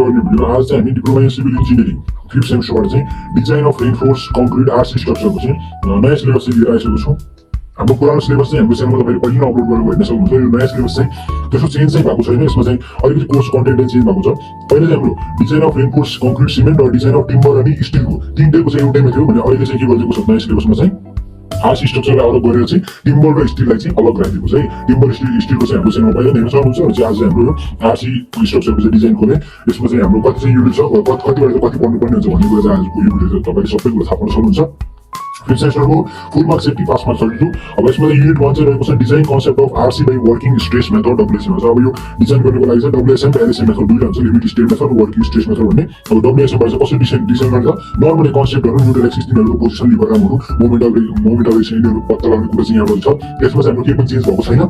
गर्ने भिडियो आज चाहिँ हामी diploma in civil engineering 5th सेमेस्टरबाट चाहिँ design of reinforce concrete RC स्ट्रक्चरको चाहिँ नयाँ सिलेबस चाहिँ लिएर आइसकेको छौँ। हाम्रो पुरानो सिलेबस चाहिँ हाम्रो च्यानलमा तपाईँले पहिला अपलोड गरेर हेर्न सक्नुहुन्छ। यो नयाँ सिलेबस चाहिँ त्यस्तो चेन्ज चाहिँ भएको छैन, यसमा चाहिँ अलिकति कोर्स कन्टेन्ट चेन्ज भएको छ। पहिला चाहिँ हाम्रो design of reinforce concrete cement र डिजाइन अफ टिम्बर अनि स्टिलको तिनटैको चाहिँ एउटैमा थियो भने अहिले चाहिँ के गरिदिएको छ नयाँ सिलेबसमा चाहिँ आरसी स्ट्रक्चरलाई अलग गरेर चाहिँ टिम्बर र स्टिललाई चाहिँ अलग राखिदिएको छ है। टिम्बर स्टिलको चाहिँ हाम्रो च्यानलमा पहिला हेर्न सक्नुहुन्छ। र चाहिँ आज हाम्रो यो आरसी स्ट्रक्चरको चाहिँ डिजाइन खोले यसमा चाहिँ हाम्रो कति चाहिँ युनिट छ कतिबाट कति पढ्नुपर्ने हुन्छ भन्ने कुरा चाहिँ आजको यो भिडियो तपाईँले सबै कुरा थाहा पाउन सक्नुहुन्छ। 5th सेमेस्टरको फुल मार्क्स 80 पास मार्क्स 32। अब यसमा युनिट 1 चाहिँ रहेको छ design concept of RC by working stress method WSM छ। अब यो डिजाइन गर्नको लागि चाहिँ डब्ल्युएसएम र एलएसएम मेथड दुईटा हुन्छ, limit state method working stress method भन्ने। अब डब्ल्युएसएम बाट चाहिँ कसरी डिजाइन गर्छ नर्मली कन्सेप्टहरु न्यूट्रल एक्सिस तिनीहरुको पोजिसन लिबरमहरु मोमेन्ट अफ एक्सन यिनीहरु पत्ता लगाउने कुरा चाहिँ यहाँ छ। यसमा चाहिँ हाम्रो केही पनि चेन्ज भएको छैन।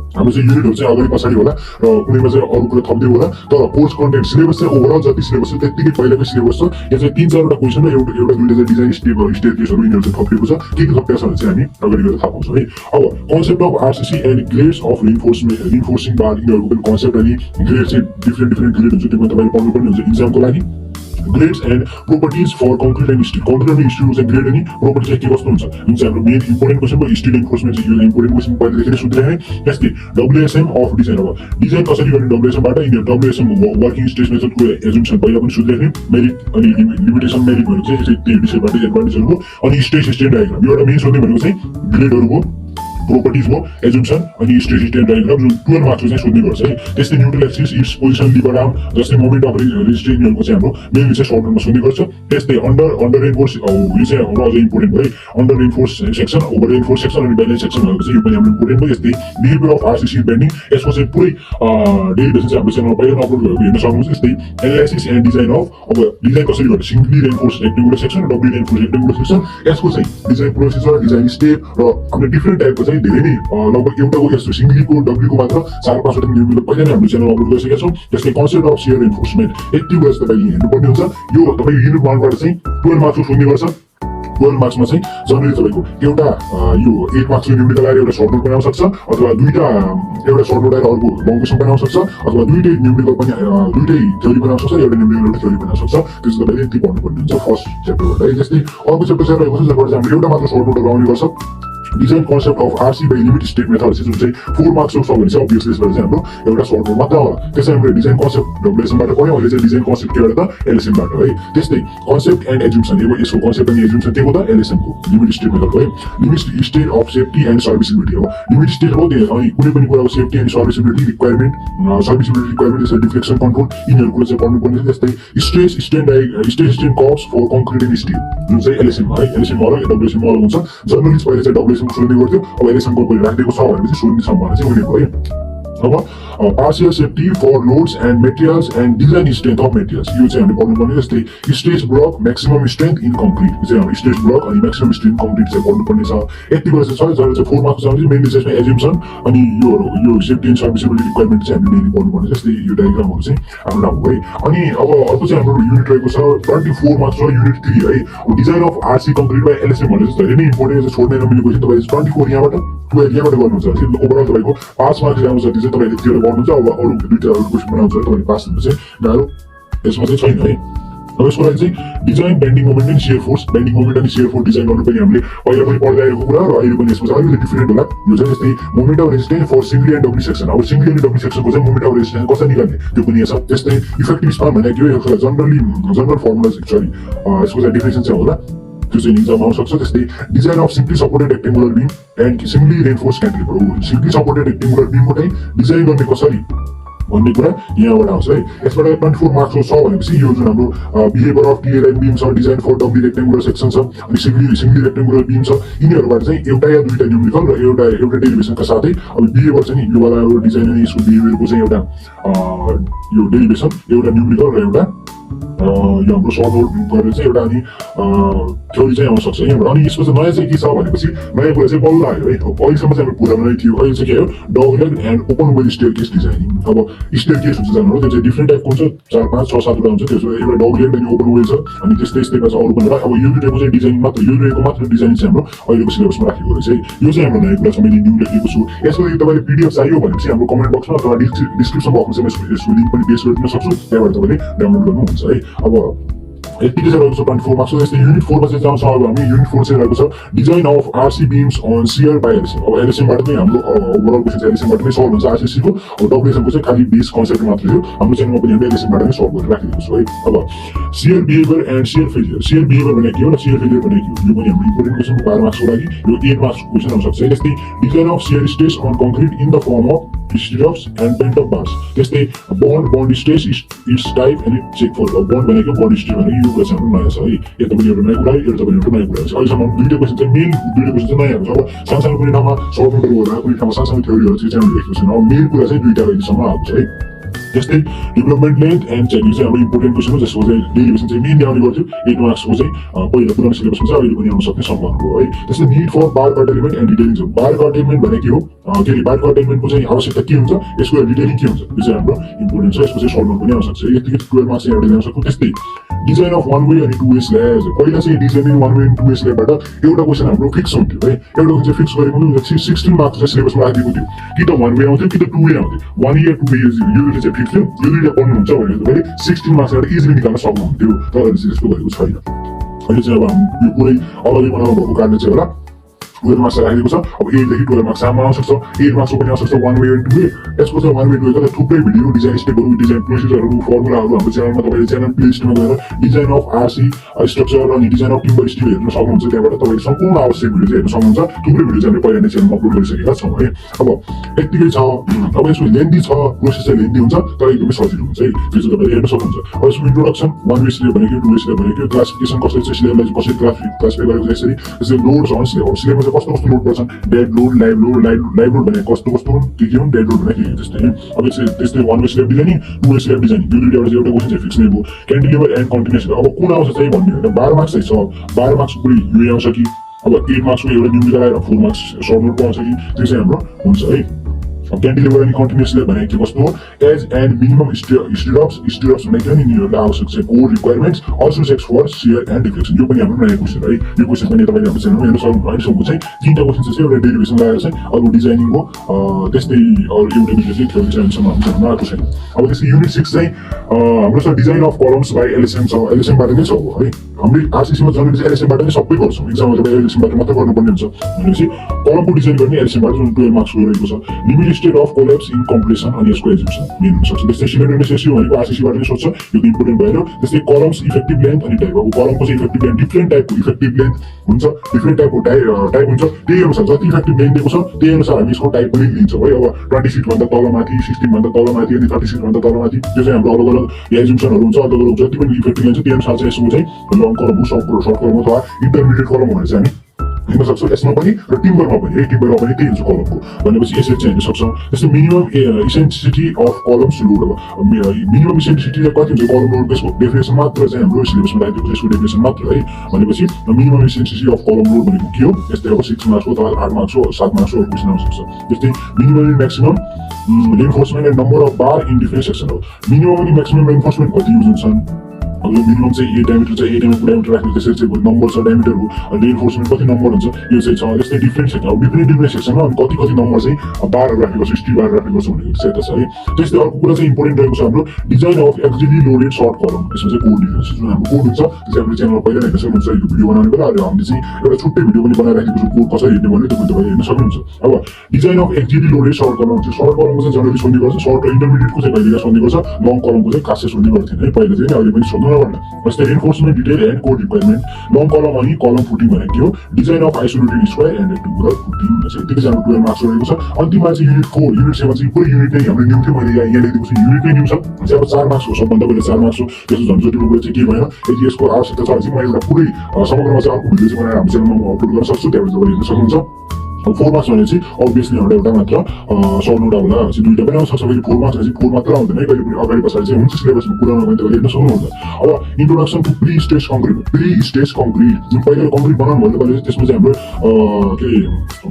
हाम्रो चाहिँ युनिटहरु चाहिँ अगाडि पछाडि होला र कुनैमा चाहिँ अरु कुरा थप्दै होला, तर कोर्स कन्टेन्ट सिलेबस चाहिँ ओभरअल जति सिलेबस छ त्यतिकै पहिलाको सिलेबस छ। यहाँ चाहिँ 3-4 वटा क्वेशन र एउटा दुईटा चाहिँ डिजाइन स्टेपहरु यिनीहरु चाहिँ थपिएको छ। के थपिएको छ भने चाहिँ हामी अगाडि गएर थाहा पाउँछौँ है। अब concept of RCC and grades of reinforcing bar यिनीहरुको पनि कन्सेप्ट अनि ग्रेड चाहिँ डिफरेन्ट ग्रेड हुन्छ, त्यो तपाईले पढ्नुपर्ने हुन्छ इक्जामको लागि। Grades and properties for concrete and steel. Concrete अनि स्टिलको चाहिँ ग्रेड अनि प्रोपर्टी चाहिँ के कस्तो हुन्छ जुन चाहिँ हाम्रो मेन इम्पोर्टेन्ट क्वेसन भयो। स्टिल इन्फोर्समेन्ट चाहिँ यो इम्पोर्टेन्ट क्वेसन पहिलेदेखि नै सुन्दै त्यस्तै डब्ल्युएसएम अफ डिजाइन। अब डिजाइन कसरी गर्ने डब्ल्युएसएमबाट यिनीहरू डब्ल्युएसएम वर्किङ स्ट्रेस मेथडको एजुम्सन पहिला पनि सुन्दै मेरिट अनि लिमिटेसन मेरिट भनेको चाहिँ त्यही विषयबाट एडभान्टेजहरु अनि स्ट्रेस स्ट्रेन डायग्राम। एउटा मेन सोध्ने भनेको चाहिँ ग्रेडहरुको प्रोपर्टिज हो एजुम्सन अनि स्ट्रेस स्ट्रेन डायग्राम जुन 12 मार्क्सको चाहिँ सोध्ने गर्छ है। त्यस्तै neutral axis it's position Libre arm जस्तै मोमेन्ट अफ रेजिस्टेन्सहरुको चाहिँ हाम्रो मेन चाहिँ सर्ट टर्ममा सोध्ने गर्छ। त्यस्तै अन्डर रेनफोर्स यो चाहिँ हाम्रो अझै इम्पोर्टेन्ट भयो under reinforce section over reinforce section अनि ब्यालेन्स सेक्सन भनेको चाहिँ यो पनि हाम्रो इम्पोर्टेन्ट भयो। यस्तै बिहेभियर अफ आरसीसी बेन्डिङ यसको चाहिँ पुरै डेरिभेसन चाहिँ हाम्रो च्यानलमा पहिला अपलोड गरेको हेर्न सक्नुहुन्छ। यस्तै एनालाइसिस एन्ड डिजाइन अफ अब डिजाइन कसरी गर्ने सिंगली रेनफोर्स रेक्टेंगुलर सेक्सन र डबली रेनफोर्स रेक्टेंगुलर सेक्सन यसको चाहिँ डिजाइन प्रोसिजर डिजाइन स्टेप र हामीले डिफरेन्ट टाइपको चाहिँ धेरै नै लगभग एउटाको यस्तो सिंगलीको डब्लीको मात्र 4-5 वटा भिडियो पहिला नै हाम्रो च्यानलमा अपलोड गरिसकेका छौँ। जस्तै कन्सेप्ट अफ शेयर एन्फोर्समेन्ट यति कुरा चाहिँ तपाईले हेर्नुपर्ने हुन्छ। यो तपाईको युनिट 1 बाट चाहिँ 12 मार्क्सको सोध्ने गर्छ। 12 मार्क्समा चाहिँ जनरली तपाईको एउटा यो 8 मार्क्सको न्यूमेरिकल आएर एउटा सर्ट नोट बनाउन सक्छ अथवा दुईटा एउटा सर्ट नोट आएर अर्को लङ क्वेशन बनाउन सक्छ अथवा दुईटै न्यूमेरिकल पनि दुईटै थ्योरी बनाउन सक्छ एउटा न्यूमेरिकल एउटा थ्योरी बनाउन सक्छ। त्यसो तपाईले यति पढ्नुपर्ने हुन्छ फर्स्ट च्याप्टरबाट है। जस्तै अर्को च्याप्टर चाहिँ रहेको छ जसबाट चाहिँ हामीले एउटा मात्र सर्ट नोट लगाउने गर्छ design concept of RC by limit state method जुन चाहिँ 4 मार्क्सको छ भने चाहिँ अभियसली यसबाट चाहिँ हाम्रो एउटा सर्ट नोट मात्र होला। त्यसै हामीले डिजाइन कन्सेप्ट डब्ल्युएसएमबाट पढ्यौँ, अहिले चाहिँ डिजाइन कन्सेप्ट केबाट त एलएसएमबाट है। त्यस्तै कन्सेप्ट एन्ड एजुम्सन यसको कन्सेप्ट अनि एजुम्सन के हो त एलएसएमको लिमिट स्टेट मेथड है। Limit state of safety and serviceability हो लिमिट स्टेट हो त्यो अनि कुनै पनि कुराको safety and serviceability requirement serviceability requirement जस्तै डिफ्लेक्सन कन्ट्रोल यिनीहरु कुरा चाहिँ पढ्नुपर्ने। त्यस्तै stress strain curves for concrete and steel जुन चाहिँ एलएसएम है। एलएसएम अलग डब्ल्युएसएम अलग हुन्छ। जर्नली पहिले चाहिँ डब्ल्युएसएम सोध्ने गर्थ्यो, अब एलएसएमको पनि राखिदिएको छ भनेपछि सोध्ने सम्भावना चाहिँ हुने भयो। अब partial safety for loads and materials and design strength of materials यो चाहिँ हामीले पढ्नुपर्ने। जस्तै stress block maximum strength in concrete यो चाहिँ हाम्रो स्ट्रेस ब्लक अनि म्याक्सिमम स्ट्रेन्थ कङ्क्रिट चाहिँ पढ्नुपर्ने छ। यति कुरा चाहिँ छ जसले चाहिँ 4 मार्क्सको छ मेनली चाहिँ एजुम्सन अनि यो सेफ्टी एन्ड सर्भिसिबिलिटी रिक्वायरमेन्ट चाहिँ हामीले मेनली पढ्नुपर्ने। जस्तै यो डायग्रामहरु चाहिँ हाम्रो राम्रो है। अनि अब अर्को चाहिँ हाम्रो युनिट रहेको छ 24 मार्क्स र युनिट 3 है। Design of RC concrete by LSM भनेर चाहिँ धेरै नै इम्पोर्टेन्ट छ। छोड्ने नमिल्ने क्वेशन तपाईले 24 यहाँबाट 12 यहाँबाट गर्नुहुन्छ। ओभरअल तपाईको 5 मार्क्स आउँछ त्यो चाहिँ तपाईले त्यो गर्नुहुन्छ। अब अरु दुईटा क्वेशन बनाउँछ तपाईले पास हुनु चाहिँ गाह्रो यसमा चाहिँ छैन है। अब यसको लागि चाहिँ design bending moment and shear force bending moment अनि शियर फोर्स डिजाइन गर्नु पनि हामीले पहिला पनि पढ्दै आएको कुरा र अहिले पनि यसमा चाहिँ अलिकति डिफरेन्ट होला। यो चाहिँ जस्तै moment of resistance for singly and doubly section. अब सिंगली एन्ड डब्ली सेक्सनको चाहिँ मोमेन्ट अफ रेजिस्टेन्स कसरी निकाल्ने त्यो पनि यहाँ छ। त्यस्तै इफेक्टिभ स्पान भनेको के हो यसको जनरल फर्मुला सरी यसको चाहिँ डेफिनेसन चाहिँ होला त्यो चाहिँ इक्जाममा आउन सक्छ। त्यस्तै design of simply supported rectangular beam and simply reinforce cantilever simply supported rectangular बीमको चाहिँ डिजाइन गर्ने कसरी भन्ने कुरा यहाँबाट आउँछ है। यसबाट 24 मार्क्सको छ भनेपछि यो जुन हाम्रो बिहेभियर अफ टीएलएन बीम छ design for doubly rectangular section छ अनि सिंगली रेक्टेंगुलर बीम छ यिनीहरुबाट चाहिँ एउटा या दुईटा न्यूमेरिकल र एउटा डेरिभेसनका साथै अब बिहेभियर चाहिँ यो वाला एउटा डिजाइन अनि यसको बिहेभियरको चाहिँ एउटा यो डेरिभेसन एउटा न्यूमेरिकल र एउटा यो हाम्रो सर्ट नोट गरेर चाहिँ एउटा अनि थ्योरी चाहिँ आउन सक्छ यहाँबाट। अनि यसको चाहिँ नयाँ चाहिँ के छ भनेपछि नयाँ कुरा चाहिँ बल्ल आयो है। अहिलेसम्म चाहिँ हाम्रो पुरानो नै थियो, अहिले चाहिँ के हो dogleg and open well staircase designing. अब स्टेयरकेस हुन्छ जानु त्यो चाहिँ डिफ्रेन्ट टाइपको हुन्छ, 4 5 6 7 वटा हुन्छ। त्यसो एउटा डगलेग अनि ओपन वेल छ, अनि त्यस्तै यस्तै छ अरु पनि एउटा। अब यो दुईटाको चाहिँ डिजाइन मात्र, यो दुईटाको मात्र डिजाइन चाहिँ हाम्रो अहिलेको सिलेबसमा राखेको रहेछ है। यो चाहिँ हाम्रो नयाँ कुरा छ, मैले न्यू लेखेको छु। यसको लागि तपाईले पीडीएफ चाहियो भनेपछि हाम्रो कमेन्ट बक्समा अथवा डिस्क्रिप्सन बक्समा चाहिँ यसको लिंक पनि पेस्ट गरिदिन सक्छु, त्यहाँबाट तपाईले डाउनलोड गर्नुहुन्छ है। अब यतिकै चाहिँ रहेको छ 24 मार्क्स। जस्तै युनिट 4 मा चाहिँ जान्छ। अब हामी युनिट 4 चाहिँ रहेको छ design of RC beams on shear by LSM. अब एलएसएम बाट नै हाम्रो ओभरअल क्वेशन चाहिँ एलएसएम बाट नै सल्भ हुन्छ आरसीसी को। अब डब्ल्युएसएम को चाहिँ खाली बेस कन्सेप्ट मात्र हो, हाम्रो च्यानलमा पनि हामीले एलएसएम बाट नै सल्भ गरेर राखिदिएको छु है। अब shear behaviour and shear failure. Shear behaviour भनेको के हो र शियर फेलियर भनेको के हो, यो पनि हाम्रो इम्पोर्टेन्ट क्वेशन हो 12 मार्क्सको लागि। यो 8 मार्क्सको क्वेशन आउन सक्छ। जस्तै design of shear stress on concrete in the form of stirrups and bent of bars. त्यस्तै bond stress its type and check for. Bond भनेको बन्ड स्ट्रेस भनेको यो कुरा चाहिँ हाम्रो नयाँ छ है। यो पनि एउटा नयाँ कुरा, यो पनि एउटा नयाँ कुरा छ। अहिलेसम्म दुईटा क्वेशन चाहिँ मेन दुईटा क्वेशन चाहिँ नयाँ हुन्छ। अब सानसानो कुनै ठाउँमा सर्ट नोटहरू होला, कुनै ठाउँमा सानसानो थ्योरीहरू चाहिँ हामीले लेखेको छैन। अब मेन कुरा चाहिँ दुईटा अहिलेसम्म आउँछ है। त्यस्तै डेभलपमेन्ट लेन्थ एन्ड चेकिङ चाहिँ हाम्रो इम्पोर्टेन्ट क्वेशन हो, जसको चाहिँ डेरिभेसन चाहिँ मेन ल्याउने गर्थ्यो 8 मार्क्सको चाहिँ पहिला पुरानो सिलेबसमा चाहिँ अहिले पनि आउन सक्ने सम्भावना हो है। त्यस्तै need for bar curtailment and detailing छ। बार कटेलमेन्ट भनेको के हो, के अरे बार कटेलमेन्टको चाहिँ आवश्यकता के हुन्छ, यसको डिटेलिङ के हुन्छ, यो चाहिँ हाम्रो इम्पोर्टेन्ट छ। यसको चाहिँ सर्ट नोट पनि आउन सक्छ। यतिकै 12 मार्क्स चाहिँ एउटा ल्याउन सक्छौँ। त्यस्तै डिजाइन अफ वान वे अनि 2 वे स्ल्याब। पहिला चाहिँ डिजाइनिङ वान वे अनि 2 वे स्ल्याबबाट एउटा क्वेशन हाम्रो फिक्स हुन्थ्यो है। एउटा क्वेशन फिक्स गरेको हुन्छ 16 मार्क्स चाहिँ सिलेबसमा राखिदिएको थियो, कि त वान वे आउँथ्यो कि त 2 वे आउँथ्यो। 1 इयर 2 वे यो दुईटा चाहिँ फिक्स थियो। यो दुईटा पढ्नुहुन्छ भने तपाईले 16 मार्क्सबाट इजिली निकाल्न सक्नुहुन्थ्यो, तर अहिले चाहिँ त्यस्तो गरेको छैन। अहिले चाहिँ अब हामी यो पुरै अलग्गै बनाउनु भएको कारणले चाहिँ होला 12 मार्क्स राखेको छ। अब 8 देखि 12 मार्क्स सम्म आउन सक्छ। 8 मार्क्सको पनि आउन सक्छ 1 वे एन्ड 2 वे। यसको चाहिँ 1 वे 2 वे थुप्रै भिडियो, डिजाइन स्टेपहरू, डिजाइन प्रोसिजरहरू, फर्मुलाहरू हाम्रो च्यानलमा तपाईले च्यानल प्लेलिस्टमा गएर डिजाइन अफ आरसी स्ट्रक्चर अनि डिजाइन अफ टिम्बर स्टिल हेर्न सक्नुहुन्छ। त्यहाँबाट तपाईले सम्पूर्ण आवश्यक भिडियो चाहिँ हेर्न सक्नुहुन्छ। थुप्रै भिडियो चाहिँ पहिला नै च्यानलमा अपलोड गरिसकेका छौँ है। अब यतिकै छ। अब यसको लेन्थी छ, प्रोसेस चाहिँ लेन्थी हुन्छ, तर एकदमै सजिलो हुन्छ है। त्यो चाहिँ तपाईले हेर्न सक्नुहुन्छ। अब यसको इन्ट्रोडक्सन 1 वे स्लेब भनेको 2 वे स्लेब भनेको क्लासिफिकेसन कसरी चाहिँ स्लेबलाई कसरी क्लासिफाई गरेको यसरी। त्यसै लोड्स अन स्लेब। स्लेबमा चाहिँ कस्तो कस्तो लोड पर्छ, डेड लोड, लाइभ लोड भनेको कस्तो कस्तो के हुन्, डेड लोड भनेको त्यस्तै है। अब त्यस्तै 1 way slab designing 2 way slab designing यो दुईटा एउटा क्वेशन चाहिँ फिक्स नै भयो। Cantilever and continuous. अब कुन आउँछ चाहिँ भन्ने होइन, 12 मार्क्स चाहिँ छ। 12 मार्क्सको पुरै यो आउँछ कि अब 8 मार्क्सको एउटा न्युमेरिकल आएर 4 मार्क्स सर्ट नोट आउँछ कि, त्यो चाहिँ हाम्रो हुन्छ है। क्यान्टिलिभर अनि कन्टिन्युस स्लेब भनेको के कस्तो हो, एज एन्ड मिनिमम स्टिरअप्स भनेको नि यिनीहरूलाई आवश्यक चाहिँ core requirements also checks for shear and deflection. यो पनि हाम्रो नयाँ क्वेशन है। यो क्वेशन पनि तपाईले हाम्रो च्यानलमा हेर्न सक्नुहुन्छ। अहिलेसम्मको चाहिँ 3टा क्वेशन चाहिँ एउटा डेरिभेसन लगाएर चाहिँ अरु डिजाइनिङ हो, त्यस्तै अरु एउटा भिडियो चाहिँ थ्योरी चाहिँ अहिलेसम्म हाम्रो च्यानलमा आएको छैन। अब त्यस्तै युनिट 6 चाहिँ हाम्रो छ design of columns by LSM छ। एलएसएम बाट नै छ है। हामीले आरसीसीमा जर्नल चाहिँ एलएसएम बाट नै सबै गर्छौँ। एक्जाममा तपाईँ एलएसएम बाट मात्र गर्नुपर्ने हुन्छ भनेपछि कलमको डिजाइन गर्ने एलएसएम बाट जुन 12 मार्क्सको रहेको छ। Limit state of collapse in compression अनि यसको एक्जिक्युसन मेन हुन सक्छ। त्यस्तै सिमेट्रिक रेसियो भनेको आरसीसी बाट नै सोध्छ, यो इम्पोर्टेन्ट भयो। त्यस्तै कलम्स इफेक्टिभ लेन्थ अनि टाइप। अब कलमको चाहिँ इफेक्टिभ लेन्थ डिफ्रेन्ट टाइपको इफेक्टिभ लेन्थ हुन्छ, डिफ्रेन्ट टाइपको टाइप हुन्छ। त्यही अनुसार जति इफेक्टिभ लेन्थ दिएको छ त्यही अनुसार हामी यसको टाइप पनि लिन्छौँ है। अब 20 फिट भन्दा तलमाथि, 16 भन्दा तलमाथि अनि 30 फिट भन्दा तलमाथि, त्यो चाहिँ हाम्रो अलग अलग एक्जिक्युसनहरू हुन्छ। अलग अलग जति पनि इफेक्टिभ लेन्थ छ त्यही अनुसार चाहिँ यसको चाहिँ लङ कलम हो, सर्ट कलम अथवा इन्टरमिडिएट कलम भनेर चाहिँ हामी लिन सक्छौँ। यसमा पनि र टिम्बरमा पनि है, टिम्बरमा पनि त्यही हुन्छ कलमको भनेपछि यसरी चाहिँ हेर्न सक्छौँ। त्यस्तै मिनिमम इसेन्सिटी अफ कलम्स लोड। अब मिनिमम इसेन्सिटी चाहिँ कति हुन्छ कलम लोडको, यसको डेफिनेसन मात्र चाहिँ हाम्रो सिलेबसमा राखिदिएको छ, यसको डेफिनेसन मात्र है। भनेपछि मिनिमम इसेन्सिटी अफ कलम लोड भनेको के हो, यस्तै अब 6 मार्क्सको अथवा 8 मार्क्सको 7 मार्क्सको क्वेसन आउन सक्छ। त्यस्तै minimum and maximum reinforcement and number of bar in different section हो। मिनिमम अनि म्याक्सिमम रेन्फोर्समेन्ट कति युज हुन्छन्, अब यो मिनिमम चाहिँ 8 डायमिटर चाहिँ 8 mm डायमिटर राख्नु, त्यसरी चाहिँ नम्बर छ डायमिटरको, रेन्फोर्समेन्ट कति नम्बर हुन्छ यो चाहिँ छ। त्यस्तै डिफ्रेन्ट सेक्सन, अब डिफ्रेन्ट सेक्सनमा अनि कति नम्बर चाहिँ बारहरू राखेको छ, स्टिल बार राखेको छ भनेको चाहिँ यता छ है। त्यस्तै अर्को कुरा चाहिँ इम्पोर्टेन्ट रहेको छ हाम्रो डिजाइन अफ एक्जिली लोडेड सर्ट कलम। यसमा चाहिँ कोड डिफरेन्स जुन हाम्रो कोड हुन्छ त्यो चाहिँ हाम्रो च्यानलमा पहिला हेर्न सक्नुहुन्छ। यो भिडियो बनाउने बेला अहिले हामीले चाहिँ एउटा छुट्टै भिडियो पनि बनाएर राखेको छु, कोड कसरी हेर्ने भन्ने त्यो तपाईले हेर्न सक्नुहुन्छ। अब डिजाइन अफ एक्जिली लोडेड सर्ट कलम चाहिँ सर्ट कलमको चाहिँ जनरली सोध्ने गर्छ, सर्ट र इन्टरमिडिएटको चाहिँ कहिलेका सोध्ने गर्छ, लङ कलमको चाहिँ खासै सोध्ने गर्थेन है पहिला चाहिँ, अहिले पनि सोध्नु नपर्ने। त्यस्तै reinforcement detail and code requirement. Long कलम अनि कलम फुटिङ भनेको के हो, design of isolated square and rectangular footing. यतिकै चाहिँ हाम्रो 12 मार्क्स रहेको छ। अन्तिममा चाहिँ युनिट 4 युनिट 7 चाहिँ पुरै युनिट नै हाम्रो न्यू थियो, मैले यहाँ लेखेको छु युनिट नै न्यू छ। चाहिँ अब 4 मार्क्स हो, सबभन्दा पहिला 4 मार्क्स हो। त्यसको झन्झटिलो कुरा चाहिँ के भएन, यदि यसको आवश्यकता छ भने चाहिँ म एउटा पुरै समग्रमा चाहिँ अर्को भिडियो चाहिँ बनाएर हाम्रो च्यानलमा अपलोड गर्न सक्छु, त्यहाँबाट तपाईले हेर्न सक्नुहुन्छ। 4 मार्क्स भनेपछि अभियसली हाम्रो एउटा मात्र सर्ट नोट होला भनेपछि दुईटा पनि आउँछ सबैले 4 मार्क्स भनेपछि 4 मात्र आउँदैन कहिले पनि अगाडि पछाडि चाहिँ हुन्छ सिलेबसमा पुरानो गणित हेर्न सक्नुहुन्छ अब introduction to prestressed concrete पहिला कङ्क्रिट बनाउनु भन्दा पहिले त्यसमा चाहिँ हाम्रो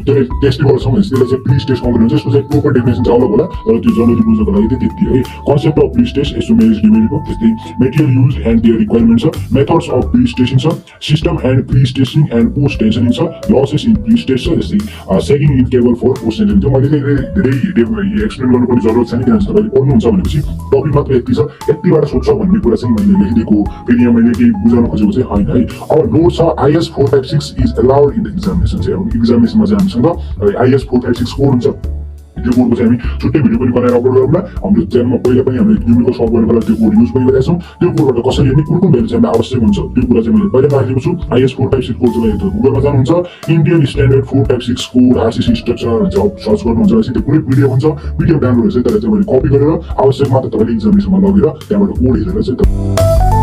के टेस्ट गर्छौँ भने त्यसलाई चाहिँ प्री स्टेज कङ्क्रिट हुन्छ यसको चाहिँ प्रोपर डेफिनेसन चाहिँ अलग होला तर त्यो जनरली बुझ्नको लागि चाहिँ त्यति है concept of pre stage assumes numerical त्यस्तै material use and their requirement छ मेथड्स अफ प्री स्टेजिङ छ system and pre staging and post tensioning छ लसेस इन प्री स्टेज छ त्यस्तै seeking in table for post tensioning त्यो मैले धेरै explain गर्नुपर्ने जरुरत छैन किनभने तपाईँले पढ्नुहुन्छ भनेपछि टपिक मात्र यति छ यतिबाट सोध्छ भन्ने कुरा चाहिँ मैले लेखिदिएको फेरि यहाँ मैले केही बुझाउन खोजेको चाहिँ होइन है अब नोट छ IS 456 is allowed in the examination चाहिँ अब एक्जामिनेसनमा चाहिँ हामीसँग IS 456 कोड हुन्छ त्यो कोडको चाहिँ हामी छुट्टै भिडियो पनि बनाएर अपलोड गरौँला हाम्रो च्यानलमा पहिला पनि हामीले न्युमेरिकल सल्भ गर्नको लागि त्यो कोड युज गरिरहेका छौँ त्यो कोडबाट कसरी हेर्ने कुन कुन भेल्यु चाहिँ हामीलाई आवश्यक हुन्छ त्यो कुरा चाहिँ मैले पहिला राखेको छु IS 456 कोड चाहिँ गुगलमा जानुहुन्छ Indian standard 456 code RCC structure जब सर्च गर्नुहुन्छ भने त्यो पुरै पिडिएफ हुन्छ पिडिएफ डाउनलोड हुन्छ त्यसलाई चाहिँ मैले कपी गरेर आवश्यक मात्र तपाईँले एक्जामिनेसनमा लगेर त्यहाँबाट कोड हेरेर चाहिँ